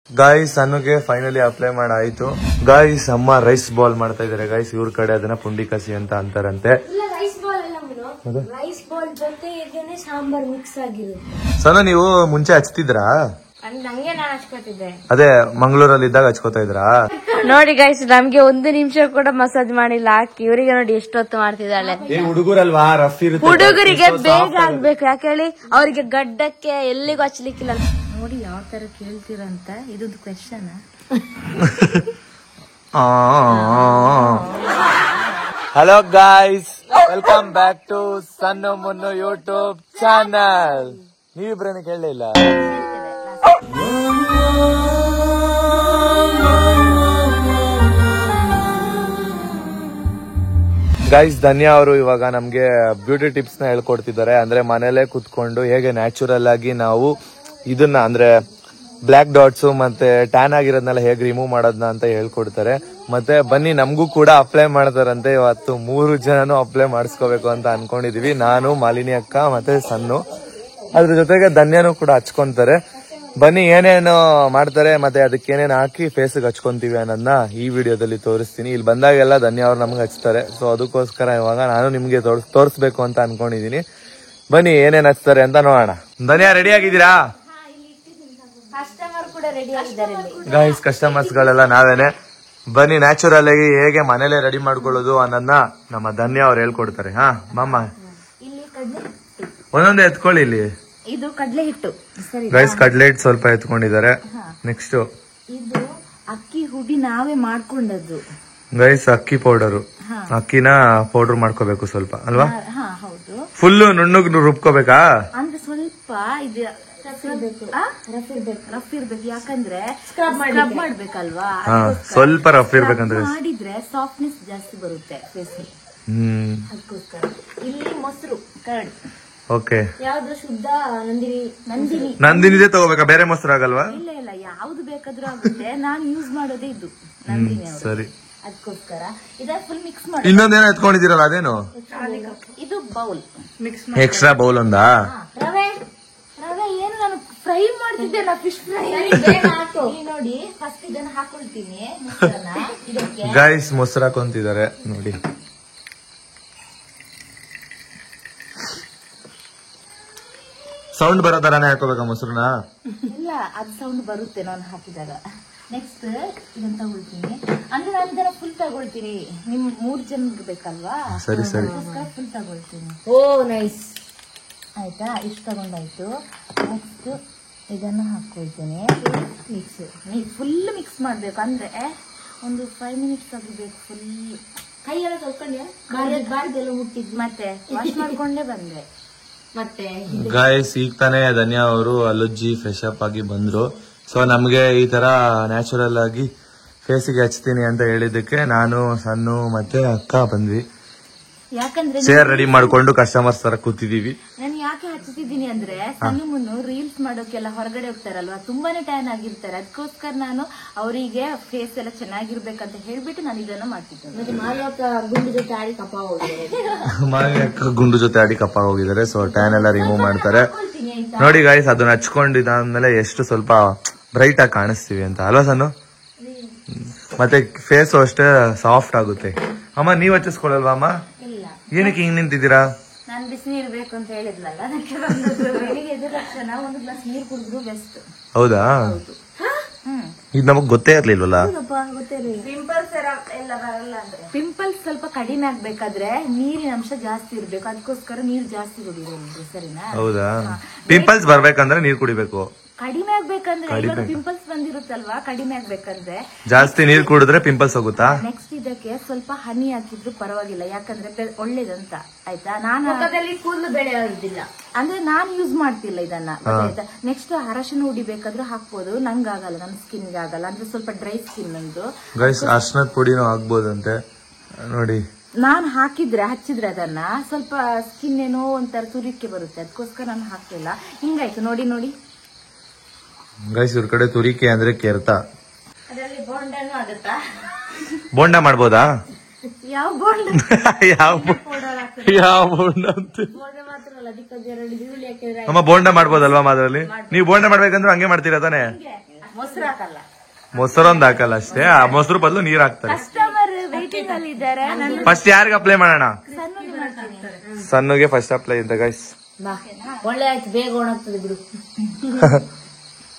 Guys ಅನ್ನುಗೆ finally apply ಮಾಡಾಯ್ತು. Guys ಅಮ್ಮ ರೈಸ್ ಬಾಲ್ ಮಾಡ್ತಾ ಇದಾರೆ ಗಾಯ್ಸ್. ಇವ್ರ ಕಡೆ ಅದನ್ನ ಪುಂಡಿಕಸಿ ಅಂತ ಅಂತಾರಂತೆ. ರೈಸ್ ಬಾಲ್ ಜೊತೆ ಸಾಂಬಾರ್ ಮಿಕ್ಸ್ ಆಗಿರುತ್ತೆ. ಸಣ್ಣ ನೀವು ಮುಂಚೆ ಹಚ್ತಿದ್ರಾ? ನಂಗೆ ನಾನು ಹಚ್ಕೋತಿದ್ದೆ. ಅದೇ ಮಂಗಳೂರಲ್ಲಿ ಇದ್ದಾಗ ಹಚ್ಕೋತಾ ಇದ್ರಾ? ನೋಡಿ ಗೈಸ್ ನಮ್ಗೆ 1 ನಿಮಿಷ ಕೂಡ ಮಸಾಜ್ ಮಾಡಿಲ್ಲ. ಹಾಕಿ ಇವರಿಗೆ ನೋಡಿ ಎಷ್ಟೊತ್ತು ಮಾಡ್ತಿದ್ದಾಳೆ. ಹುಡುಗರಲ್ವಾ ರಫ್ ಇರುತ್ತೆ. ಹುಡುಗರಿಗೆ ಬೇಗ ಆಗ್ಬೇಕು ಯಾಕೆ ಹೇಳಿ, ಅವರಿಗೆ ಗಡ್ಡಕ್ಕೆ ಎಲ್ಲಿಗೂ ಹಚ್ಲಿಕ್ಕಿಲ್ಲ. ನೋಡಿ ಯಾವ ತರ ಕೇಳ್ತೀರಂತ ಇದೊಂದು question. Hello guys, welcome back to Sannu Munnu YouTube channel. ನೀವಿಬ್ರೇನು ಕೇಳಲಿಲ್ಲ ಗೈಸ್. ಧನ್ಯ ಅವರು ಇವಾಗ ನಮ್ಗೆ ಬ್ಯೂಟಿ ಟಿಪ್ಸ್ ನ ಹೇಳ್ಕೊಡ್ತಿದ್ದಾರೆ. ಅಂದ್ರೆ ಮನೇಲೆ ಕುತ್ಕೊಂಡು ಹೇಗೆ ನ್ಯಾಚುರಲ್ ಆಗಿ ನಾವು ಇದನ್ನ ಅಂದ್ರೆ ಬ್ಲಾಕ್ ಡಾಟ್ಸ್ ಮತ್ತೆ ಟ್ಯಾನ್ ಆಗಿರೋದ್ನೆಲ್ಲ ಹೇಗೆ ರಿಮೂವ್ ಮಾಡೋದನ್ನ ಅಂತ ಹೇಳ್ಕೊಡ್ತಾರೆ. ಮತ್ತೆ ಬನ್ನಿ ನಮಗೂ ಕೂಡ ಅಪ್ಲೈ ಮಾಡ್ತಾರಂತೆ. ಇವತ್ತು 3 ಜನನು ಅಪ್ಲೈ ಮಾಡಿಸ್ಕೋಬೇಕು ಅಂತ ಅನ್ಕೊಂಡಿದೀವಿ. ನಾನು, ಮಾಲಿನಿ ಅಕ್ಕ ಮತ್ತೆ ಸನ್ನು. ಅದ್ರ ಜೊತೆಗೆ ಧನ್ಯನೂ ಕೂಡ ಹಚ್ಕೊಂತಾರೆ. ಬನ್ನಿ ಏನೇನು ಮಾಡ್ತಾರೆ ಮತ್ತೆ ಅದಕ್ಕೆ ಏನೇನು ಹಾಕಿ ಫೇಸ್ಗೆ ಹಚ್ಕೊಂತೀವಿ ಅನ್ನೋದನ್ನ ಈ ವಿಡಿಯೋದಲ್ಲಿ ತೋರಿಸ್ತೀನಿ. ಇಲ್ಲಿ ಬಂದಾಗೆಲ್ಲ ಧನ್ಯ ಅವ್ರು ನಮ್ಗೆ ಹಚ್ತಾರೆ. ಸೊ ಅದಕ್ಕೋಸ್ಕರ ಇವಾಗ ನಾನು ನಿಮ್ಗೆ ತೋರಿಸ್ಬೇಕು ಅಂತ ಅನ್ಕೊಂಡಿದೀನಿ. ಬನ್ನಿ ಏನೇನ್ ಹಚ್ತಾರೆ ಅಂತ ನೋಡೋಣ. ಧನ್ಯ ರೆಡಿ ಆಗಿದ್ದೀರಾ? ಗೈಸ್ ಕಸ್ಟಮರ್ಸ್ ಗಳೆಲ್ಲ ನಾವೇನೆ. ಬನ್ನಿ ನ್ಯಾಚುರಲ್ ಆಗಿ ಹೇಗೆ ಮನೇಲೆ ರೆಡಿ ಮಾಡ್ಕೊಳ್ಳೋದು ಅನ್ನೋದನ್ನ ನಮ್ಮ ಧನ್ಯ ಅವ್ರು ಹೇಳ್ಕೊಡ್ತಾರೆ. ಹಾ ಮಾಮ ಒಂದೊಂದೇ ಎತ್ಕೊಳ್ಳಿ. ಇಲ್ಲಿ ಇದು ಕಡ್ಲೆ ಹಿಟ್ಟು ಗೈಸ್, ಕಡ್ಲೆ ಹಿಟ್ಟು ಸ್ವಲ್ಪ ಎತ್ಕೊಂಡಿದ್ದಾರೆ. ನೆಕ್ಸ್ಟ್ ಇದು ಅಕ್ಕಿ ಹುಡಿ ನಾವೇ ಮಾಡ್ಕೊಂಡದ್ದು ಗೈಸ್. ಅಕ್ಕಿ ಪೌಡರು, ಅಕ್ಕಿನ ಪೌಡರ್ ಮಾಡ್ಕೋಬೇಕು ಸ್ವಲ್ಪ ಅಲ್ವಾ? ಹೌದು. ಫುಲ್ ನುಣ್ಣಗ್ ರುಬ್ಕೋಬೇಕಾ? ಅಂದ್ರೆ ಸ್ವಲ್ಪ ಇದು ರಫ್ ಇರ್ಬೇಕು ಯಾಕಂದ್ರೆ ಸ್ಕ್ರಬ್ ಮಾಡ್ಬೇಕಲ್ವಾ. ಸ್ವಲ್ಪ ರಫ್ ಇರ್ಬೇಕಂದ್ರೆ ಮಾಡಿದ್ರೆ ಸಾಫ್ಟ್ನೆಸ್ ಜಾಸ್ತಿ ಬರುತ್ತೆ ಫೇಸ್. ಅದಕ್ಕೋಸ್ಕರ ಇಲ್ಲಿ ಮೊಸರು ಕರ್ಡ್. ಓಕೆ. ಯಾವ್ದು ಶುದ್ಧ ನಂದಿನಿ ನಂದಿನಿದೆ ತಗೋಬೇಕಾ? ಬೇರೆ ಮೊಸರು ಆಗಲ್ವಾ? ಇಲ್ಲ ಇಲ್ಲ, ಯಾವ್ದು ಬೇಕಾದ್ರೂ ಆಗುತ್ತೆ. ನಾನು ಯೂಸ್ ಮಾಡೋದೇ ಇದು ನಂದಿನಿ. ಸರಿ, ಅದಕ್ಕೋಸ್ಕರ ಇದನ್ನ ಫುಲ್ ಮಿಕ್ಸ್ ಮಾಡಿ. ಇನ್ನೊಂದೇನೋ ಎತ್ಕೊಂಡಿದ್ದೀರಲ್ಲ ಅದೇನು? ಇದು ಬೌಲ್ ಎಕ್ಸ್ಟ್ರಾ ಬೌಲ್ ಒಂದಾ? ರವೆ ಏನು ನಾನು ಫ್ರೈ ಮಾಡ್ತಿದ್ದೆ, ಫಿಶ್ ಫ್ರೈ. ನೋಡಿ ಫಸ್ಟ್ ಇದನ್ನ ಹಾಕೊಳ್ತೀನಿ ಇದಕ್ಕೆ. ಗೈಸ್ ಮೊಸರು ಹಾಕೊಂತಿದ್ದಾರೆ ನೋಡಿ. ಸೌಂಡ್ ಬರೋ ತರಾನೇ ಹಾಕೋಬೇಕಾ ಮೊಸರನ್ನ? ಇಲ್ಲ, ಅದು ಸೌಂಡ್ ಬರುತ್ತೆ ನಾನು ಹಾಕಿದಾಗ. ನೆಕ್ಸ್ಟ್ ಇದನ್ನ ತಗೊಳ್ತೀನಿ. ಅಂದ್ರೆ ನಾನು ಇದನ್ನ ಫುಲ್ ತಗೊಳ್ತೀನಿ. ನಿಮ್ 3 ಜನಕ್ಕೆ ಬೇಕಲ್ವಾ? ಸರಿ ಸರಿ, ಫುಲ್ ತಗೊಳ್ತೀನಿ. ಓ ನೈಸ್. ಆಯ್ತಾ, ಇಷ್ಟು ತಗೊಂಡಾಯ್ತು. ನೆಕ್ಸ್ಟ್ ಇದನ್ನ ಹಾಕೊಳ್ತೀನಿ. ಫುಲ್ ಮಿಕ್ಸ್ ಮಾಡ್ಬೇಕು. ಅಂದ್ರೆ ಒಂದು 5 ಮಿನಿಟ್ಸ್ ಆಗಬೇಕು. ಫುಲ್ ಕೈಯೆಲ್ಲ ತೊಳ್ಕೊಂಡೆ, ಬಾರ್ದೆಲ್ಲ ಹುಟ್ಟಿದ್ ಮತ್ತೆ ವಾಶ್ ಮಾಡ್ಕೊಂಡೇ ಬಂದೆ. ಮತ್ತೆ ಗಾಯ್ಸ್ ಈಗ ತಾನೇ ಧನ್ಯ ಅವರು ಅಲ್ಲುಜ್ಜಿ ಫ್ರೆಶ್ ಅಪ್ ಆಗಿ ಬಂದ್ರು. ಸೊ ನಮ್ಗೆ ಈ ತರ ನ್ಯಾಚುರಲ್ ಆಗಿ ಫೇಸಿಗೆ ಹಚ್ತೀನಿ ಅಂತ ಹೇಳಿದ್ದಕ್ಕೆ ನಾನು, ಸಣ್ಣ ಮತ್ತೆ ಅಕ್ಕ ಬಂದ್ವಿ. ಯಾಕಂದ್ರೆ ಚೇರ್ ರೆಡಿ ಮಾಡ್ಕೊಂಡು ಕಸ್ಟಮರ್ಸ್ ತರ ಕೂತಿದೀವಿ. ನಾನು ಯಾಕೆ ಹಚ್ಚುತ್ತಿದ್ದೀನಿ ಅಂದ್ರೆ ಸಣ್ಣ ಮುನ್ನು ರೀಲ್ಸ್ ಮಾಡೋಕೆಲ್ಲ ಹೊರಗಡೆ ಹೋಗ್ತಾರಲ್ವಾ, ತುಂಬಾನೇ ಟ್ಯಾನ್ ಆಗಿರ್ತಾರೆ. ಅದಕ್ಕೋಸ್ಕರ ನಾನು ಅವರಿಗೆ ಫೇಸ್ ಎಲ್ಲ ಚೆನ್ನಾಗಿರ್ಬೇಕಂತ ಹೇಳ್ಬಿಟ್ಟು ನಾನು ಇದನ್ನ ಮಾಡ್ತಿದ್ದೆ. ಮತ್ತೆ ಮಾಲಿಯಕ್ಕ ಗುಂಡು ಜೊತೆ ಆಡಿ ಕಪ್ಪ ಹೋಗಿದ್ದಾರೆ. ಸೊ ಟ್ಯಾನ್ ಎಲ್ಲ ರಿಮೂವ್ ಮಾಡ್ತಾರೆ ನೋಡಿ ಗಾಯ್ಸ್. ಅದನ್ನ ಹಚ್ಕೊಂಡಿದ್ದಾದ್ಮೇಲೆ ಎಷ್ಟು ಸ್ವಲ್ಪ ಬ್ರೈಟ್ ಆಗಿ ಕಾಣಿಸ್ತೀವಿ ಅಂತ ಅಲ್ವಾ ಸಣ್ಣ? ಮತ್ತೆ ಫೇಸ್ ಅಷ್ಟೇ ಸಾಫ್ಟ್ ಆಗುತ್ತೆ. ಅಮ್ಮ ನೀವ್ ಹಚ್ಚಿಸ್ಕೊಳಲ್ವಾ ಅಮ್ಮ? ಏನಕ್ಕೆ ಹಿಂಗ್ ನಿಂತಿದ್ದೀರಾ? ನಾನು ಬಿಸಿನೀರು ಬೇಕು ಅಂತ ಹೇಳಿದ್ನಲ್ಲ, ಬೆಳಿಗ್ಗೆ ಎದ್ದ ತಕ್ಷಣ 1 ಗ್ಲಾಸ್ ನೀರು ಕುಡಿದ್ರು ಬೆಸ್ಟ್. ಹೌದಾ? ಇದು ನಮಗ್ ಗೊತ್ತೇ ಇರ್ಲಿಲ್ವಲ್ಲ. ಪಿಂಪಲ್ಸ್ ಎಲ್ಲ ಬರಲ್ಲ ಅಂದ್ರೆ, ಪಿಂಪಲ್ಸ್ ಸ್ವಲ್ಪ ಕಡಿಮೆ ಆಗ್ಬೇಕಾದ್ರೆ ನೀರಿನ ಅಂಶ ಜಾಸ್ತಿ ಇರ್ಬೇಕು. ಅದಕ್ಕೋಸ್ಕರ ನೀರು ಜಾಸ್ತಿ ಕುಡಿಬೇಕು, ಸರಿನಾ? ಹೌದಾ? ಪಿಂಪಲ್ಸ್ ಬರ್ಬೇಕಂದ್ರೆ ನೀರ್ ಕುಡಿಬೇಕು. ಕಡಿಮೆ ಆಗ್ಬೇಕಂದ್ರೆ ಪಿಂಪಲ್ಸ್ ಬಂದಿರುತ್ತಲ್ವಾ, ಕಡಿಮೆ ಆಗ್ಬೇಕಂದ್ರೆ ಜಾಸ್ತಿ ನೀರ್ ಕುಡಿದ್ರೆ ಪಿಂಪಲ್ಸ್ ಹೋಗುತ್ತಾ? ನೆಕ್ಸ್ಟ್ ಇದಕ್ಕೆ ಸ್ವಲ್ಪ ಹನಿ ಹಾಕಿದ್ರು ಪರವಾಗಿಲ್ಲ, ಯಾಕಂದ್ರೆ ಒಳ್ಳೇದಂತ. ಆಯ್ತಾ? ನಾನು ಕೂದಲು ಬೆಳೆ ಇದ್ದಿಲ್ಲ ಅಂದ್ರೆ ನಾನು ಯೂಸ್ ಮಾಡ್ತಿಲ್ಲ ಇದನ್ನ. ನೆಕ್ಸ್ಟ್ ಅರಶಿನ ಹುಡಿಬೇಕಾದ್ರೂ ಹಾಕ್ಬೋದು. ನಂಗಾಗಲ್ಲ, ನನ್ನ ಸ್ಕಿನ್ಗೆ ಆಗಲ್ಲ. ಅಂದ್ರೆ ಸ್ವಲ್ಪ ಡ್ರೈ ಸ್ಕಿನ್ ನಂದು. ಅರ್ಶನದ ಪುಡಿನೂ ಹಾಕ್ಬೋದಂತೆ ನೋಡಿ. ನಾನು ಹಚ್ಚಿದ್ರೆ ಅದನ್ನ ಸ್ವಲ್ಪ ಸ್ಕಿನ್ ಏನೋ ಒಂಥರ ತುರಿಕೆ ಬರುತ್ತೆ. ಅದಕ್ಕೋಸ್ಕರ ನಾನು ಹಾಕ್ಲಿಲ್ಲ. ಹಿಂಗಾಯ್ತು ನೋಡಿ ನೋಡಿ ಗೈಸ್. ಇವ್ರ ಕಡೆ ತುರಿಕೆ ಅಂದ್ರೆ ಕೆರ್ತ. ಅದರಲ್ಲಿ ಬೋಂಡನೂ ಆಗುತ್ತಾ? ಬೋಂಡ ಮಾಡ್ಬೋದಾ? ಯಾವ ಬೋಂಡ? ಯಾವ ಬೋಂಡ ಅಂತ ಅಮ್ಮ ಬೋಂಡ ಮಾಡ್ಬೋದಲ್ವಾ? ಅದ್ರಲ್ಲಿ ನೀವು ಬೋಂಡ ಮಾಡ್ಬೇಕಂದ್ರೆ ಹಂಗೆ ಮಾಡ್ತೀರಾ ತಾನೆ? ಮೊಸರು ಹಾಕಲ್ಲ. ಮೊಸರೊಂದು ಹಾಕಲ್ಲ ಅಷ್ಟೇ, ಆ ಮೊಸರು ಬದಲು ನೀರ್ ಹಾಕ್ತಾರೆ. ಕಸ್ಟಮರ್ ವೇಟಿಂಗ್ ಅಲ್ಲಿ ಇದ್ದಾರೆ. ಫಸ್ಟ್ ಯಾರಿಗೆ ಅಪ್ಲೈ ಮಾಡೋಣ? ಸನ್ನುಗೆ ಫಸ್ಟ್ ಅಪ್ಲೈ ಅಂತ ಗೈಸ್. ಒಳ್ಳೆ ಆಯ್ತು, ಬೇಗ ಒಣಗ್ತದೆ ಬಿಡು.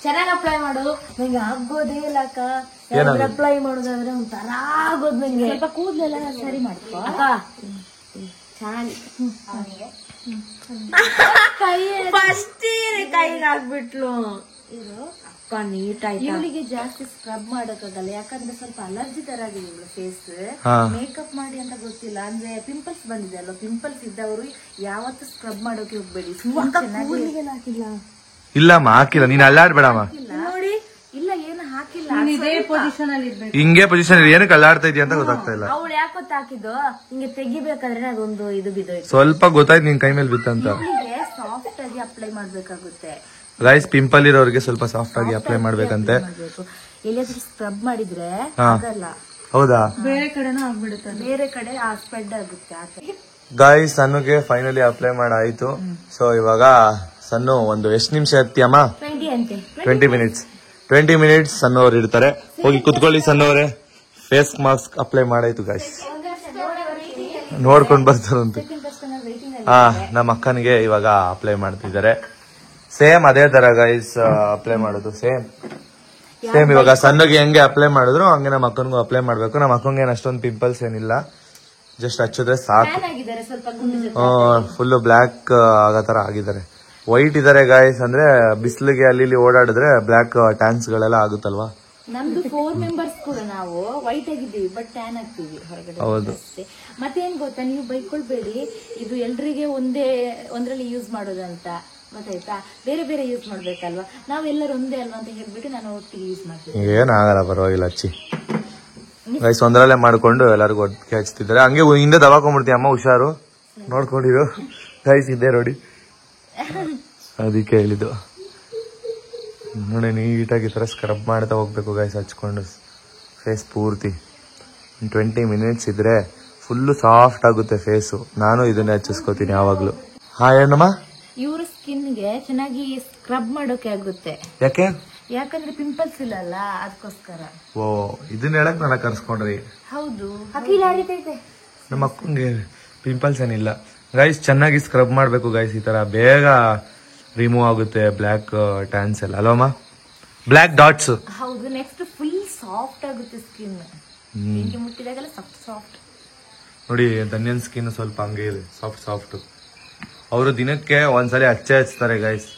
ಚೆನ್ನಾಗಿ ಅಪ್ಲೈ ಮಾಡು. ನಂಗೆ ಆಗೋದೇ ಇಲ್ಲ ಅಕ್ಕ, ಅಪ್ಲೈ ಮಾಡೋದಾದ್ರೆ ಒಂಥರ ಆಗೋದು ನಂಗೆ. ಸ್ವಲ್ಪ ಕೂದಲೆಲ್ಲ ಸರಿ ಮಾಡ್ಕೋ ಅಕ್ಕ. ಚೆನ್ನಾಗಿ ಫಸ್ಟ್ ಕೈಗೆ ಹಾಕ್ಬಿಟ್ಲು. ಇವಳಿಗೆ ಜಾಸ್ತಿ ಸ್ಕ್ರಬ್ ಮಾಡಕ್ಕಾಗಲ್ಲ, ಯಾಕಂದ್ರೆ ಸ್ವಲ್ಪ ಅಲರ್ಜಿ ತರ ಆಗಿದೆ ಇವಳು ಫೇಸ್. ಮೇಕಪ್ ಮಾಡಿ ಅಂತ ಗೊತ್ತಿಲ್ಲ, ಅಂದ್ರೆ ಪಿಂಪಲ್ಸ್ ಬಂದಿದೆ ಅಲ್ವಾ, ಪಿಂಪಲ್ಸ್ ಇದ್ದವರು ಯಾವತ್ತು ಸ್ಕ್ರಬ್ ಮಾಡೋಕೆ ಹೋಗ್ಬೇಡಿ. ಹಾಕಿಲ್ಲ ಇಲ್ಲಮ್ಮ, ಹಾಕಿಲ್ಲ. ನೀನ್ ಅಲ್ಲಾಡ್ಬೇಡಮ್ಮ ನೋಡಿ. ಇಲ್ಲ ಏನು ಹಾಕಿಲ್ಲ, ಇದೇ ಪೊಸಿಷನ್ ಅಲ್ಲಿ ಇರ್ಬೇಕು. ಹಿಂಗೆ ಪೊಸಿಷನ್ ಏನಕ್ಕೆ ಅಲ್ಲಾಡ್ತಾ ಇದೆಯಾ ಅಂತ ಗೊತ್ತಾಗ್ತಾ ಇಲ್ಲ. ಅವಳು ಯಾಕೊತ್ತ ಹಾಕಿದ್ದು ಹಿಂಗೆ ತೆಗಿಬೇಕಾದ್ರೆ ಅದೊಂದು ಇದು ಬಿದ್ದೋಯ್ತು. ಸ್ವಲ್ಪ ಗೊತ್ತಾಯ್ತು ನಿನ್ ಕೈ ಮೇಲೆ ಬಿತ್ತಂತ. ಸಾಫ್ಟ್ ಆಗಿ ಅಪ್ಲೈ ಮಾಡ್ಬೇಕಾಗುತ್ತೆ ಗೈಸ್. ಪಿಂಪಲ್ ಇರೋರಿಗೆ ಸ್ವಲ್ಪ ಸಾಫ್ಟ್ ಆಗಿ ಅಪ್ಲೈ ಮಾಡ್ಬೇಕಂತೆ. ಎಲ್ಲಿಯಾದ್ರೂ ಸ್ಕ್ರಬ್ ಮಾಡಿದ್ರೆ ಆಗಲ್ಲ. ಹೌದಾ? ಬೇರೆ ಕಡೆನೂ ಆಗ್ಬಿಡುತ್ತೆ, ಬೇರೆ ಕಡೆ ಸ್ಪ್ರೆಡ್ ಆಗುತ್ತೆ. ಗೈಸ್, ಸನ್ನುಗೆ ಫೈನಲಿ ಅಪ್ಲೈ ಮಾಡಾಯ್ತು. ಸೊ ಇವಾಗ ಸನ್ನು ಒಂದು ಎಷ್ಟು ನಿಮಿಷ ಇರ್ತೀಯಮ್ಮ? 20 ಮಿನಿಟ್ಸ್. 20 ಮಿನಿಟ್ಸ್ ಸನ್ನು ಅವ್ರು ಇರ್ತಾರೆ. ಹೋಗಿ ಕುತ್ಕೊಳ್ಳಿ ಸನ್ನು ಅವರೇ. ಫೇಸ್ ಮಾಸ್ಕ್ ಅಪ್ಲೈ ಮಾಡಾಯ್ತು ಗೈಸ್. ನೋಡ್ಕೊಂಡ್ ಬರ್ತಾರಂತೆ. ನಮ್ಮ ಅಕ್ಕನಿಗೆ ಇವಾಗ ಅಪ್ಲೈ ಮಾಡ್ತಿದ್ದಾರೆ. ಸೇಮ್ ಅದೇ ತರ ಗೈಸ್ ಅಪ್ಲೈ ಮಾಡೋದು. ಸೇಮ್ ಇವಾಗ ಸಣ್ಣಗೆ ಹೆಂಗೆ ಅಪ್ಲೈ ಮಾಡಿದ್ರು ಹಂಗೆ ನಮ್ಮ ಅಕ್ಕನಿಗೂ ಅಪ್ಲೈ ಮಾಡ್ಬೇಕು. ನಮ್ಮ ಅಕ್ಕಂಗೆ ಏನು ಅಷ್ಟೊಂದು ಪಿಂಪಲ್ಸ್ ಏನಿಲ್ಲ, ಜಸ್ಟ್ ಹಚ್ಚಿದ್ರೆ ಸಾಕು. ಫುಲ್ ಬ್ಲ್ಯಾಕ್ ಆಗೋ ತರ ಆಗಿದ್ದಾರೆ. ವೈಟ್ ಇದಾರೆ ಗೈಸ್. ಅಂದ್ರೆ ಬಿಸಿಲಿಗೆ ಅಲ್ಲಿ ಓಡಾಡಿದ್ರೆ ಬ್ಲ್ಯಾಕ್ ಟ್ಯಾನ್ಸ್ ಗಳೆಲ್ಲ ಆಗುತ್ತಲ್ವಾ. ನಮ್ದು 4 ಮೆಂಬರ್ಸ್ ಕೂಡ ನಾವು ವೈಟ್ ಆಗಿದ್ದೀವಿ, ಬಟ್ ಟ್ಯಾನ್ ಆಗ್ತೀವಿ ಹೊರಗಡೆ. ಹೌದು. ಮತ್ತೇನ್ ಗೊತ್ತಾ, ನೀವು ಬೈಕೊಳ್ಬೇಡಿ, ಇದು ಎಲ್ರಿಗೆ ಒಂದ್ರಲ್ಲಿ ಯೂಸ್ ಮಾಡೋದಂತ ಗೊತ್ತಾಯ್ತಾ. ಬೇರೆ ಬೇರೆ ಯೂಸ್ ಮಾಡ್ಬೇಕಲ್ವಾ, ನಾವ್ ಎಲ್ಲರೂ ಒಂದೇ ಅಲ್ವಾ ಅಂತ ಹೇಳ್ಬಿಟ್ಟು ನಾನು ಒಟ್ಟಿಗೆ ಯೂಸ್ ಮಾಡ್ತೀನಿ. ಏನಾಗಲ್ಲ, ಪರವಾಗಿಲ್ಲ ಹಚ್ಚಿ ಗೈಸ್. ಒಂದರಲ್ಲೇ ಮಾಡ್ಕೊಂಡು ಎಲ್ಲರಿಗೂ ಒಟ್ಟಿಗೆ ಹಚ್ತಿದ್ದಾರೆ. ಹಂಗೆ ಹಿಂದೆ ದವಾಕೊಂಡ್ಬಿಡ್ತೀವಿ ಅಮ್ಮ, ಹುಷಾರು ನೋಡ್ಕೊಂಡಿರು ಗೈಸ್. ಇದ್ದೇ ನೋಡಿ, ಅದಕ್ಕೆ ಹೇಳಿದ್ದು ನೋಡಿ. ನೀಟಾಗಿ ಈ ತರ ಸ್ಕ್ರಬ್ ಮಾಡ್ತಾ ಹೋಗ್ಬೇಕು ಗೈಸ್, ಹಚ್ಕೊಂಡು ಫೇಸ್ ಪೂರ್ತಿ. 20 ಮಿನಿಟ್ಸ್ ಇದ್ರೆ ಫುಲ್ ಸಾಫ್ಟ್ ಆಗುತ್ತೆ ಫೇಸು. ನಾನು ಇದನ್ನೇ ಹಚ್ಚಿಸ್ಕೋತೀನಿ ಯಾವಾಗ್ಲೂ. ಹಾ ಏನಮ್ಮ? ಇವ್ರ ಸ್ಕಿನ್ಗೆ ಚೆನ್ನಾಗಿ ಸ್ಕ್ರಬ್ ಮಾಡೋಕೆ ಆಗುತ್ತೆ. ಯಾಕಂದ್ರೆ ಪಿಂಪಲ್ಸ್ ಇಲ್ಲಲ್ಲ, ಅದಕ್ಕೋಸ್ಕರ. ಓ, ಇದನ್ನ ಹೇಳಕ್ ನಾನು ಕರ್ಸ್ಕೊಂಡ್ರಿ. ಹೌದು, ನಮ್ಮ ಅಕ್ಕಂಗೆ ಪಿಂಪಲ್ಸ್ ಏನಿಲ್ಲ ಗೈಸ್. ಚೆನ್ನಾಗಿ ಸ್ಕ್ರಬ್ ಮಾಡ್ಬೇಕು ಗೈಸ್, ಈ ತರ ಬೇಗ ರಿಮೂವ್ ಆಗುತ್ತೆ ಬ್ಲ್ಯಾಕ್ ಟ್ಯಾನ್ಸ್ ಎಲ್ಲ ಅಲ್ವಮ್ಮ, ಬ್ಲ್ಯಾಕ್ ಡಾಟ್ಸ್. ಹೌದು. ನೆಕ್ಸ್ಟ್ ಫುಲ್ ಸಾಫ್ಟ್ ಆಗುತ್ತೆ ಸ್ಕಿನ್, ಮುಟ್ಟಿದಾಗೆಲ್ಲ ಸಾಫ್ಟ್. ನೋಡಿ ಧನ್ಯನ್ ಸ್ಕಿನ್ ಸ್ವಲ್ಪ ಹಂಗೆ ಇದೆ, ಸಾಫ್ಟ್. ಅವರು ದಿನಕ್ಕೆ ಒಂದ್ಸಲಿ ಹಚ್ತಾರೆ ಗೈಸ್.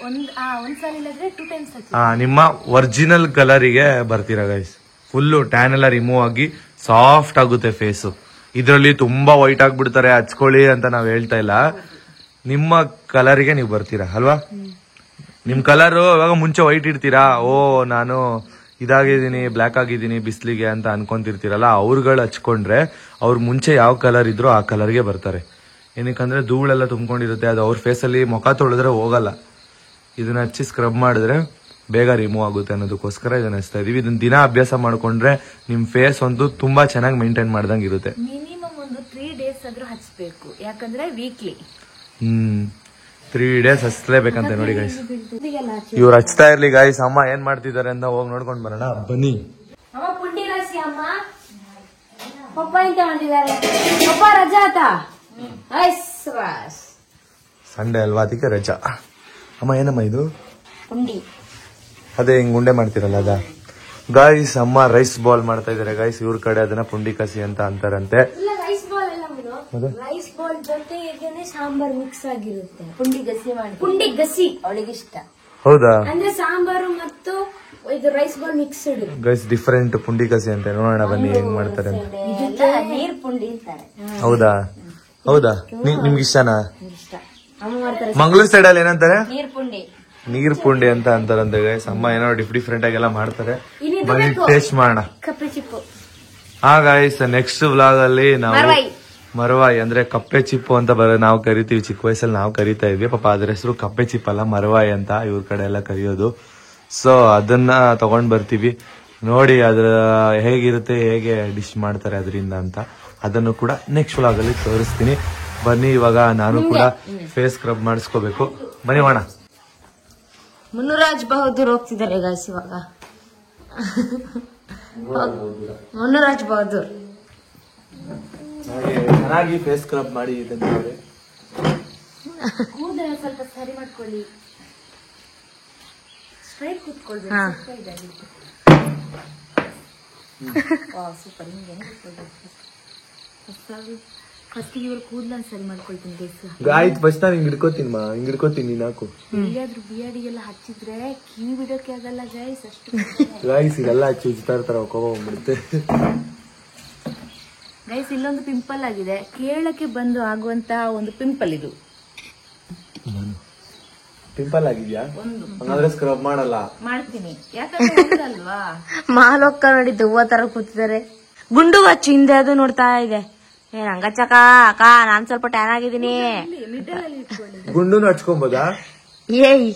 ಒಂದ್ಸಲ ಇಲ್ಲದ್ರೆ 2 ಟೈಮ್ಸ್. ನಿಮ್ಮ ಒರಿಜಿನಲ್ ಕಲರಿಗೆ ಬರ್ತೀರಾ ಗೈಸ್. ಫುಲ್ ಟ್ಯಾನ್ ಎಲ್ಲ ರಿಮೂವ್ ಆಗಿ ಸಾಫ್ಟ್ ಆಗುತ್ತೆ ಫೇಸು. ಇದ್ರಲ್ಲಿ ತುಂಬಾ ವೈಟ್ ಆಗ್ಬಿಡ್ತಾರೆ, ಹಚ್ಕೊಳ್ಳಿ ಅಂತ ನಾವ್ ಹೇಳ್ತಾ ಇಲ್ಲ. ನಿಮ್ಮ ಕಲರಿಗೆ ನೀವು ಬರ್ತೀರಾ ಅಲ್ವಾ. ನಿಮ್ ಕಲರ್ ಇವಾಗ ಮುಂಚೆ ವೈಟ್ ಇಡ್ತೀರಾ, ಓ ನಾನು ಇದಾಗಿದ್ದೀನಿ, ಬ್ಲ್ಯಾಕ್ ಆಗಿದ್ದೀನಿ ಬಿಸ್ಲಿಗೆ ಅಂತ ಅನ್ಕೊಂತಿರ್ತೀರಲ್ಲ. ಅವ್ರುಗಳು ಹಚ್ಕೊಂಡ್ರೆ ಅವ್ರು ಮುಂಚೆ ಯಾವ ಕಲರ್ ಇದ್ರು ಆ ಕಲರ್ಗೆ ಬರ್ತಾರೆ. ಏನಕ್ಕಂದ್ರೆ ಧೂಳೆಲ್ಲ ತುಂಬ್ಕೊಂಡಿರುತ್ತೆ, ಅದು ಅವ್ರ ಫೇಸಲ್ಲಿ ಮುಖ ತೊಳೆದ್ರೆ ಹೋಗಲ್ಲ. ಇದನ್ನ ಹಚ್ಚಿ ಸ್ಕ್ರಬ್ ಮಾಡಿದ್ರೆ ಬೇಗ ರಿಮೂವ್ ಆಗುತ್ತೆ ಅನ್ನೋದಕ್ಕೋಸ್ಕರ ಇದನ್ನ ಹಚ್ತಾ ಇದೀವಿ. ಇದನ್ನ ದಿನ ಅಭ್ಯಾಸ ಮಾಡ್ಕೊಂಡ್ರೆ ನಿಮ್ ಫೇಸ್ ಒಂದು ತುಂಬಾ ಚೆನ್ನಾಗಿ ಮೇಂಟೈನ್ ಮಾಡ್ದಂಗ್ ಇರುತ್ತೆ. ಮಿನಿಮಮ್ ಒಂದು 3 ಡೇಸ್ ಆದ್ರೂ ಹಚ್ಬೇಕು, ಯಾಕಂದ್ರೆ ವೀಕ್ಲಿ 3 ಡೇಸ್ ಹಚ್ಲೇಬೇಕಂತೆ ನೋಡಿ ಗೈಸ್. ಇವ್ರು ಹಚ್ತಾ ಇರ್ಲಿ ಗೈಸ್. ಅಮ್ಮ ಏನ್ ಮಾಡ್ತಿದ್ದಾರೆ ಅಂತ ಹೋಗಿ ನೋಡ್ಕೊಂಡ್ ಬರೋಣ ಬನ್ನಿ. ಅಮ್ಮ ಪುಂಡಿ ರಾಶಿ ಅಮ್ಮ ಪಪ್ಪ ಎಂತ ಮಾಡಿದ್ದಾರೆ? ಪಪ್ಪ ರಜಾ ಆತ ಸಂಡೆ ಅಲ್ವಾ, ಅದಕ್ಕೆ ರಜಾ. ಅಮ್ಮ ಏನಮ್ಮ ಇದು? ಪುಂಡಿ. ಅದೇ ಹಿಂಗ್ ಉಂಡೆ ಮಾಡ್ತಿರಲ್ಲ ಅದ ಗೈಸ್. ಅಮ್ಮ ರೈಸ್ ಬಾಲ್ ಮಾಡ್ತಾ ಇದಾರೆ ಗೈಸ್. ಇವ್ರ ಕಡೆ ಅದನ್ನ ಪುಂಡಿ ಕಸಿ ಅಂತ ಅಂತಾರಂತೆ. ರೈಸ್ ಬಾಲ್ ಎಲ್ಲ ರೈಸ್ ಬಾಲ್ ಜೊತೆಗೆ ಸಾಂಬಾರ್ ಮಿಕ್ಸ್ ಆಗಿರುತ್ತೆ. ಪುಂಡಿ ಗಸಿ ಮಾಡಿ, ಪುಂಡಿ ಗಸಿ ಅವಳಿಗೆ ಇಷ್ಟ. ಹೌದಾ? ಅಂದ್ರೆ ಸಾಂಬಾರು ಮತ್ತು ಇದು rice ball mixed guys. Different ಪುಂಡಿ ಕಸಿ ಅಂತ ನೋಡೋಣ ಬನ್ನಿ ಹೆಂಗ್ ಮಾಡ್ತಾರೆ ಅಂತ. ನೀರ್ ಪುಂಡಿ ಅಂತಾರೆ. ಹೌದಾ ನಿಮ್ಗೆ ಇಷ್ಟನಾ? ಇಷ್ಟ. ಅಮ್ಮ ಮಾಡ್ತಾರೆ. ಮಂಗಳೂರು ಸೈಡ್ ಅಲ್ಲಿ ಏನಂತಾರೆ? ನೀರ್ ಪುಂಡಿ ಅಂತ ಅಂತಾರಂತೆ ಗೈಸ್. ಅಮ್ಮ ಏನೋ ಡಿಫ್ರೆಂಟ್ ಆಗಿ ಎಲ್ಲ ಮಾಡ್ತಾರೆ. ಬನ್ನಿ ಟೇಸ್ಟ್ ಮಾಡೋಣ. ಕಪ್ಪೆ ಚಿಪ್ಪು. ಹಾ ಗೈಸ್, ನೆಕ್ಸ್ಟ್ ವ್ಲಾಗ್ ಅಲ್ಲಿ ನಾವು ಮರವಾಯಿ ಅಂದ್ರೆ ಕಪ್ಪೆ ಚಿಪ್ಪು ಅಂತ ನಾವು ಕರಿತೀವಿ. ಚಿಕ್ಕ ವಯಸ್ಸಲ್ಲಿ ನಾವು ಕರಿತಾ ಇದ್ವಿ. ಪಾಪ ಅದ್ರ ಹೆಸರು ಕಪ್ಪೆ ಚಿಪ್ಪ ಅಲ್ಲ, ಮರವಾಯಿ ಅಂತ ಇವ್ರ ಕಡೆ ಎಲ್ಲ ಕರಿಯೋದು. ಸೊ ಅದನ್ನ ತಗೊಂಡ್ ಬರ್ತೀವಿ. ನೋಡಿ ಅದ್ರ ಹೇಗಿರುತ್ತೆ, ಹೇಗೆ ಡಿಶ್ ಮಾಡ್ತಾರೆ ಅದರಿಂದ ಅಂತ ಅದನ್ನು ಕೂಡ ನೆಕ್ಸ್ಟ್ ವ್ಲಾಗ್ ಅಲ್ಲಿ ತೋರಿಸ್ತೀನಿ. ಬನ್ನಿ, ಇವಾಗ ನಾನು ಕೂಡ ಫೇಸ್ ಸ್ಕ್ರಬ್ ಮಾಡಿಸ್ಕೋಬೇಕು. ಬನ್ನಿ ಮಾಡೋಣ. ಮುನ್ನುರಾಜ್ ಬಹದ್ದೂರ್ ಹೋಗ್ತಿದ್ದಾರೆ ಗೈಸ್ ಇವಾಗ. ಮುನ್ನೂರಾಜ್ ಬಹದ್ದೂರ್. ಚೆನ್ನಾಗಿ ಫೇಸ್ ಸ್ಕ್ರಬ್ ಮಾಡಿ ಕೂದಲ ಸ್ವಲ್ಪ ಸರಿ ಮಾಡ್ಕೊಳ್ಳಿ, ಸ್ಟ್ರೈಟ್ ಕೂತ್ಕೊಳ್ಬೇಕು. ಸೂಪರ್. ಹಿಂಗೇನೆ ಫಸ್ಟಿಗೆ ಇವ್ರು ಕೂದಲನ್ನ ಸರಿ ಮಾಡ್ಕೊಳ್ತೀನಿ ಆಯ್ತು. ಫಸ್ಟ್ ನಾನು ಹಿಂಗ್ ಹಿಡ್ಕೋತೀನಿ ನೀನ್ ಹಾಕು. ಎಲ್ಲಿಯಾದ್ರೂ ಬಿಯಾಡಿಗೆಲ್ಲ ಹಚ್ಚಿದ್ರೆ ಕಿವಿ ಬಿಡೋಕೆ ಆಗಲ್ಲ ಗೈಸ್. ಅಷ್ಟು ಗೈಸ್ ಇದೆಲ್ಲ ಹಚ್ಚಿ ಉಜ್ತಾ ಇರ್ತಾರ, ಕೋಪ ಬಂದ್ಬಿಡುತ್ತೆ ಗೈಸ್. ಇಲ್ಲೊಂದು ಪಿಂಪಲ್ ಆಗಿದೆ, ಕೇಳಕ್ಕೆ ಬಂದು ಆಗುವಂತ ಒಂದು ಪಿಂಪಲ್ ಇದು. ಪಿಂಪಲ್ ಆಗಿದ್ಯಾ? ಹಂಗಾದ್ರೆ ಸ್ಕ್ರಬ್ ಮಾಡಲ್ಲ. ಮಾಡ್ತೀನಿ, ಯಾಕಂದ್ರೆ ಅಲ್ವಾ ಮಾಲೊಕ್ಕ ನೋಡಿದ್ದು ಹೂವ ತರ ಕೂತಿದ್ದಾರೆ. ಗುಂಡು ಹಚ್ಚು ಹಿಂದೆ ಅದು ನೋಡ್ತಾ ಇದೆ. ಏನ್ ಹಂಗಚ್ಚಕ ಅಕ್ಕ, ನಾನ್ ಸ್ವಲ್ಪ ಟ್ಯಾನ್ ಆಗಿದ್ದೀನಿ. ಗುಂಡುನು ಹಚ್ಕೊಂಬೋದಾ? ಏಯ್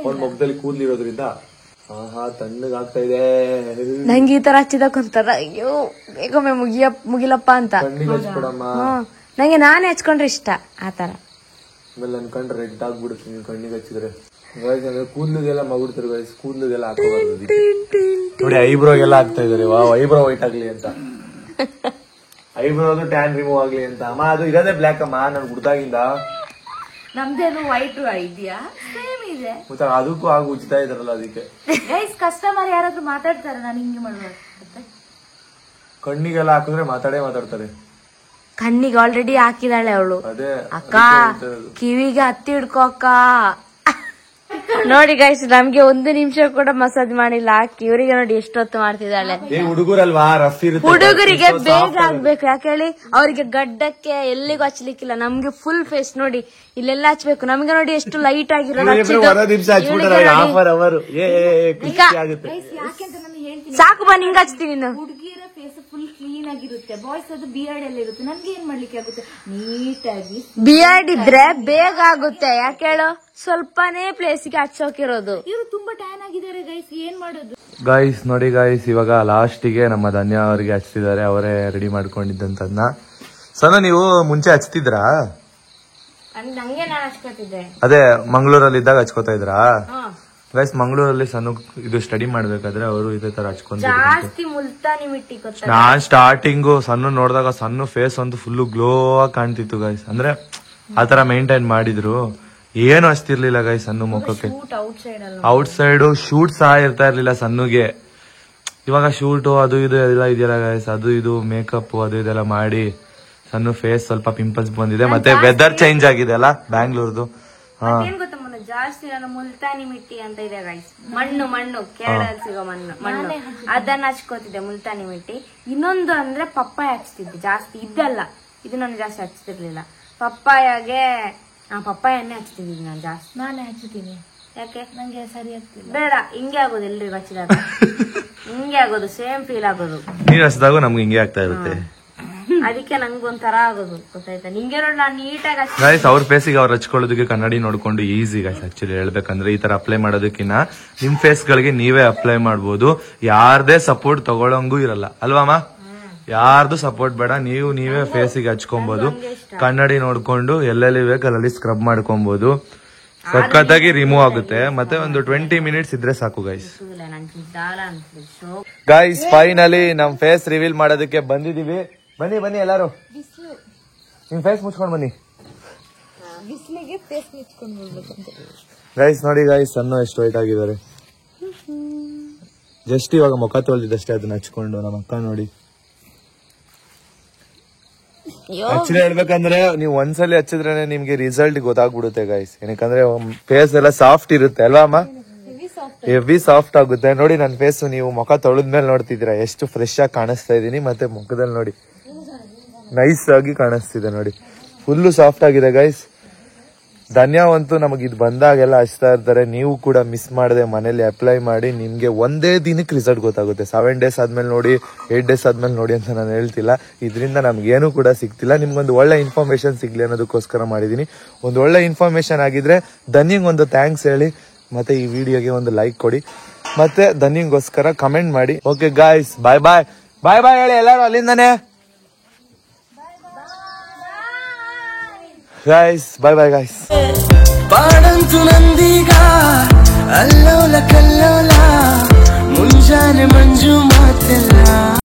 ಒಂದ್ ಮುಖದಲ್ಲಿ ಕೂದ್ಲಿರೋದ್ರಿಂದ ತಣ್ಣಗಾಗ್ತಾ ಇದೆ. ನಂಗೆ ಈ ತರ ಹಚ್ಚಿದಕ್ಕೊಂತಾರ, ಅಯ್ಯೋ ಬೇಗೊಮ್ಮೆ ಮುಗಿಲಪ್ಪ ಅಂತ. ಕಣ್ಣಿಗೆ ಹಚ್ಕೊಡಮ್ಮ. ನಂಗೆ ನಾನೇ ಹಚ್ಕೊಂಡ್ರೆ ಇಷ್ಟ ಆತರ. ಆಮೇಲೆ ನನ್ ಕಂಡ್ರೆ ರೆಡ್ ಆಗ್ಬಿಡುತ್ತೆ ನೀನ್ ಕಣ್ಣಿಗೆ ಹಚ್ಚಿದ್ರೆ. ಕೂದ್ಲಿಗೆಲ್ಲ ಮಗುಡ್ತಾರೆ ಗೈಸ್, ಕೂದ್ಲಿಗೆಲ್ಲ ಹಾಕೋಬಾರ್ದು. ನೋಡಿ ಐಬ್ರೋಗೆಲ್ಲ ಹಾಕ್ತಾ ಇದಾರೆ, ಐಬ್ರೋ ವೈಟ್ ಆಗ್ಲಿ ಅಂತ. ಐಬ್ರೋದು ಟ್ಯಾನ್ ರಿಮೂವ್ ಆಗ್ಲಿ ಅಂತ. ಅಮ್ಮ ಅದು ಇರೋದೇ ಬ್ಲ್ಯಾಕ್ ಅಮ್ಮ, ನನ್ ಗುಡ್ದಾಗಿಂದ. ನಮ್ದೇನು ವೈಟ್ ಇದೆಯಾ? ಸೇಮ್ ಇದೆ. ಮತ್ತೆ ಅದಕ್ಕೂ ಆಗ ಉಜ್ತಾ ಇದಾರಲ್ಲ ಅದಕ್ಕೆ. ಗೈಸ್ ಕಸ್ಟಮರ್ ಯಾರಾದ್ರೂ ಮಾತಾಡ್ತಾರೆ, ನಾನು ಹಿಂಗೆ ಮಾಡ್ಬೇಕು. ಕಣ್ಣಿಗೆಲ್ಲ ಹಾಕಿದ್ರೆ ಮಾತಾಡ್ತಾರೆ. ಕಣ್ಣಿಗೆ ಆಲ್ರೆಡಿ ಹಾಕಿದಾಳೆ ಅವಳು. ಅದೇ ಅಕ್ಕ ಕಿವಿಗೆ ಹತ್ತಿ ಹಿಡ್ಕೋ ಅಕ್ಕ. ನೋಡಿ ಗೈಸ್, ನಮ್ಗೆ 1 ನಿಮಿಷ ಕೂಡ ಮಸಾಜ್ ಮಾಡಿಲ್ಲ. ಇವ್ರಿಗೆ ನೋಡಿ ಎಷ್ಟು ಹೊತ್ತು ಮಾಡ್ತಿದ್ದಾಳೆ. ಹುಡುಗರಲ್ವಾ, ರಫ್ ಇರುತ್ತೆ. ಹುಡುಗರಿಗೆ ಬೇಗ ಆಗ್ಬೇಕು, ಯಾಕೆ ಹೇಳಿ, ಅವ್ರಿಗೆ ಗಡ್ಡಕ್ಕೆ ಎಲ್ಲಿಗೂ ಹಚ್ಲಿಕ್ಕಿಲ್ಲ. ನಮ್ಗೆ ಫುಲ್ ಫೇಸ್ ನೋಡಿ ಇಲ್ಲೆಲ್ಲ ಹಚ್ಬೇಕು. ನಮ್ಗೆ ನೋಡಿ ಎಷ್ಟು ಲೈಟ್ ಆಗಿರೋದು. ಸಾಕು ಬನ್ನಿ, ಹಿಂಗ ಹಚ್ತೀನಿ. ಹುಡುಗಿಯರ ಫೇಸ್ ಫುಲ್ ಕ್ಲೀನ್ ಆಗಿರುತ್ತೆ, ಬಾಯ್ಸ್ ಅದು ಬಿಯರ್ಡ್ ಎಲ್ಲ ಇರುತ್ತೆ. ನನ್ಗೆ ಏನ್ ಮಾಡ್ಲಿಕ್ಕೆ ಆಗುತ್ತೆ? ನೀಟಾಗಿ ಬಿಯರ್ಡ್ ಇದ್ರೆ ಬೇಗ ಆಗುತ್ತೆ. ಯಾಕೆ ಹೇಳು, ಸ್ವಲ್ಪನೇ ಪ್ಲೇಸ್ಗೆ ಹಚ್ಚೋಕಿರೋದು. ಇವರು ತುಂಬಾ ಟ್ಯಾನ್ ಆಗಿದ್ದಾರೆ ಗೈಸ್, ಏನ್ ಮಾಡೋದು? ಗೈಸ್ ನೋಡಿ ಗೈಸ್, ಇವಾಗ ಲಾಸ್ಟಿಗೆ ನಮ್ಮ ಧನ್ಯ ಅವರಿಗೆ ಹಚ್ತಿದ್ದಾರೆ. ಅವರೇ ರೆಡಿ ಮಾಡ್ಕೊಂಡಿದ್ದಂತದ್ನ. ಸನ ನೀವು ಮುಂಚೆ ಹಚ್ತಿದ್ರಾ? ನಂಗೆ ನಾನು ಹಚ್ಕೋತಿದ್ದೆ. ಅದೇ ಮಂಗಳೂರಲ್ಲಿ ಇದ್ದಾಗ ಹಚ್ಕೋತಾ ಇದ್ರಾ? ಗೈಸ್ ಮಂಗಳೂರಲ್ಲಿ ಸಣ್ಣ ಇದು ಸ್ಟಡಿ ಮಾಡ್ಬೇಕಾದ್ರೆ ಅವರು ಇದೇ ತರ ಜಾಸ್ತಿ ಮುಲ್ತಾನಿ ಮಿಟ್ಟಿ. ನಾನ್ ಸ್ಟಾರ್ಟಿಂಗು ಸಣ್ಣ ನೋಡಿದಾಗ ಸಣ್ಣ ಫೇಸ್ ಒಂದು ಫುಲ್ ಗ್ಲೋ ಆಗಿ ಕಾಣ್ತಿತ್ತು ಗೈಸ್. ಅಂದ್ರೆ ಆತರ ಮೇಂಟೈನ್ ಮಾಡಿದ್ರು, ಏನು ಹಚ್ತಿರ್ಲಿಲ್ಲ ಗೈಸ್ ಸಣ್ಣ ಮುಖಕ್ಕೆ. ಔಟ್ ಸೈಡ್ ಶೂಟ್ ಸಹ ಇರ್ತಾ ಇರ್ಲಿಲ್ಲ ಸಣ್ಣಗೆ. ಇವಾಗ ಶೂಟು ಅದು ಇದು ಎಲ್ಲ ಇದೆಯಲ್ಲ ಗೈಸ್, ಅದು ಇದು ಮೇಕಪ್ ಅದು ಇದೆಲ್ಲ ಮಾಡಿ ಸಣ್ಣ ಫೇಸ್ ಸ್ವಲ್ಪ ಪಿಂಪಲ್ಸ್ ಬಂದಿದೆ. ಮತ್ತೆ ವೆದರ್ ಚೇಂಜ್ ಆಗಿದೆ ಅಲ್ಲ ಬ್ಯಾಂಗ್ಳೂರ್ದು. ಜಾಸ್ತಿ ನಾನು ಮುಲ್ತಾನಿ ಮಿಟ್ಟಿ ಅಂತ ಇದೆ ಗೈಸ್, ಮಣ್ಣು ಕೇರಳದಲ್ಲಿ ಸಿಗೋ ಮಣ್ಣು ಅದನ್ನ ಹಚ್ಕೋತಿದ್ದೆ, ಮುಲ್ತಾನಿ ಮಿಟ್ಟಿ. ಇನ್ನೊಂದು ಅಂದ್ರೆ ಪಪ್ಪಾಯ ಹಚ್ತಿದ್ದೆ ಜಾಸ್ತಿ. ಇದಲ್ಲ, ಇದು ನಾನು ಜಾಸ್ತಿ ಹಚ್ತಿರ್ಲಿಲ್ಲ. ಪಪ್ಪಾಯಗೆ ಪಪ್ಪಾಯನ್ನೇ ಹಚ್ತಿದ್ದೀನಿ ನಾನು ಜಾಸ್ತಿ. ನಾನೇ ಹಚ್ತೀನಿ, ಯಾಕೆ ನಂಗೆ ಸರಿ ಆಗ್ತಿಲ್ಲ. ಬೇಡ, ಹಿಂಗೆ ಆಗೋದು ಎಲ್ರಿಗೂ ಹಚ್ಚಿದಾಗ. ಹಿಂಗೆ ಆಗೋದು, ಸೇಮ್ ಫೀಲ್ ಆಗೋದು. ನೀನ್ ಹಚ್ಚಿದಾಗ ನಮ್ಗೆ ಹಿಂಗೆ ಆಗ್ತಾ ಇರುತ್ತೆ. ಅದಕ್ಕೆ ನಂಗೊಂಥರ ಆಗೋದು, ಗೊತ್ತಾಯ್ತಾ? ನಿಂಗೆ ನೋಡಿ ನಾನು ನೀಟಾಗಿ ಗೈಸ್ ಅವ್ರ ಫೇಸಿಗೆ ಅವ್ರು ಹಚ್ಕೊಳ್ಳೋದಕ್ಕೆ ಕನ್ನಡಿ ನೋಡ್ಕೊಂಡು ಈಸಿ ಗೈಸ್. ಆಕ್ಚುಲಿ ಹೇಳ್ಬೇಕಂದ್ರೆ ಈ ತರ ಅಪ್ಲೈ ಮಾಡೋದಕ್ಕಿನ್ನ ನಿಮ್ ಫೇಸ್ ಗಳಿಗೆ ನೀವೇ ಅಪ್ಲೈ ಮಾಡ್ಬೋದು. ಯಾರ್ದೇ ಸಪೋರ್ಟ್ ತಗೊಳಂಗೂ ಇರಲ್ಲ ಅಲ್ವಾಮ? ಯಾರ್ದು ಸಪೋರ್ಟ್ ಬೇಡ, ನೀವೇ ಫೇಸಿಗೆ ಹಚ್ಕೊಬಹುದು. ಕನ್ನಡಿ ನೋಡ್ಕೊಂಡು ಎಲ್ಲೆಲ್ಲಿ ಬೇಕಲ್ಲಿ ಸ್ಕ್ರಬ್ ಮಾಡ್ಕೊಬಹುದು. ಸಖತ್ತಾಗಿ ರಿಮೂವ್ ಆಗುತ್ತೆ. ಮತ್ತೆ ಒಂದು 20 ಮಿನಿಟ್ಸ್ ಇದ್ರೆ ಸಾಕು ಗೈಸ್. ಗೈಸ್ ಫೈನಲಿ ನಮ್ ಫೇಸ್ ರಿವೀಲ್ ಮಾಡೋದಕ್ಕೆ ಬಂದಿದೀವಿ. ಬನ್ನಿ ಎಲ್ಲಾರು, ನಿಮ್ ಫೇಸ್ ಮುಚ್ಕೊಂಡ್ ಬನ್ನಿ. ಗೈಸ್ ನೋಡಿ ಗೈಸ್, ಸಣ್ಣ ಎಷ್ಟು ವೈಟ್ ಆಗಿದ್ದಾರೆ. ಜಸ್ಟ್ ಇವಾಗ ಮುಖ ತೊಳೆದಿದ್ದಷ್ಟೇ ಅದನ್ನ ಹಚ್ಕೊಂಡು. ನಮ್ಮ ಅಕ್ಕ ನೋಡಿ, ಆಕ್ಚುಲಿ ಹೇಳ್ಬೇಕಂದ್ರೆ ನೀವು ಒಂದ್ಸಲಿ ಹಚ್ಚಿದ್ರೆ ನಿಮ್ಗೆ ರಿಸಲ್ಟ್ ಗೊತ್ತಾಗ್ಬಿಡುತ್ತೆ ಗೈಸ್. ಏನಕ್ಕಂದ್ರೆ ಫೇಸ್ ಎಲ್ಲ ಸಾಫ್ಟ್ ಇರುತ್ತೆ ಅಲ್ವಾ ಅಮ್ಮ? ಹೆವಿ ಸಾಫ್ಟ್ ಆಗುತ್ತೆ. ನೋಡಿ ನನ್ನ ಫೇಸ್ ನೀವು ಮುಖ ತೊಳೆದ್ಮೇಲೆ ನೋಡ್ತಿದ್ದೀರಾ ಎಷ್ಟು ಫ್ರೆಶ್ ಆಗಿ ಕಾಣಿಸ್ತಾ ಇದೀನಿ. ಮತ್ತೆ ಮುಖದಲ್ಲಿ ನೋಡಿ ನೈಸ್ ಆಗಿ ಕಾಣಿಸ್ತಿದೆ ನೋಡಿ, ಫುಲ್ಲು ಸಾಫ್ಟ್ ಆಗಿದೆ ಗೈಸ್. ಧನ್ಯವಂತೂ ನಮಗೆ ಇದು ಬಂದಾಗೆಲ್ಲ ಹಚ್ತಾ ಇರ್ತಾರೆ. ನೀವು ಕೂಡ ಮಿಸ್ ಮಾಡದೆ ಮನೇಲಿ ಅಪ್ಲೈ ಮಾಡಿ, ನಿಮ್ಗೆ ಒಂದೇ ದಿನಕ್ಕೆ ರಿಸಲ್ಟ್ ಗೊತ್ತಾಗುತ್ತೆ. 7 ಡೇಸ್ ಆದ್ಮೇಲೆ ನೋಡಿ, 8 ಡೇಸ್ ಆದ್ಮೇಲೆ ನೋಡಿ ಅಂತ ನಾನು ಹೇಳ್ತಿಲ್ಲ. ಇದರಿಂದ ನಮ್ಗೇನು ಕೂಡ ಸಿಗ್ತಿಲ್ಲ. ನಿಮ್ಗೊಂದು ಒಳ್ಳೆ ಇನ್ಫಾರ್ಮೇಶನ್ ಸಿಗ್ಲಿ ಅನ್ನೋದಕ್ಕೋಸ್ಕರ ಮಾಡಿದೀನಿ. ಒಂದು ಒಳ್ಳೆ ಇನ್ಫಾರ್ಮೇಶನ್ ಆಗಿದ್ರೆ ಧನ್ಯಂಗ್ ಒಂದು ಥ್ಯಾಂಕ್ಸ್ ಹೇಳಿ, ಮತ್ತೆ ಈ ವಿಡಿಯೋಗೆ ಒಂದು ಲೈಕ್ ಕೊಡಿ, ಮತ್ತೆ ಧನ್ಯಂಗೋಸ್ಕರ ಕಮೆಂಟ್ ಮಾಡಿ. ಓಕೆ ಗಾಯ್ಸ್, ಬಾಯ್ ಬಾಯ್ ಹೇಳಿ ಎಲ್ಲಾರು ಅಲ್ಲಿಂದಾನೆ. Guys, bye guys. ಪಾಡಂತು ನಂದೀಗ ಅಲ್ಲೋಲ ಕಲ್ಲೋಲ ಮುಂಜಾನೆ ಮಂಜು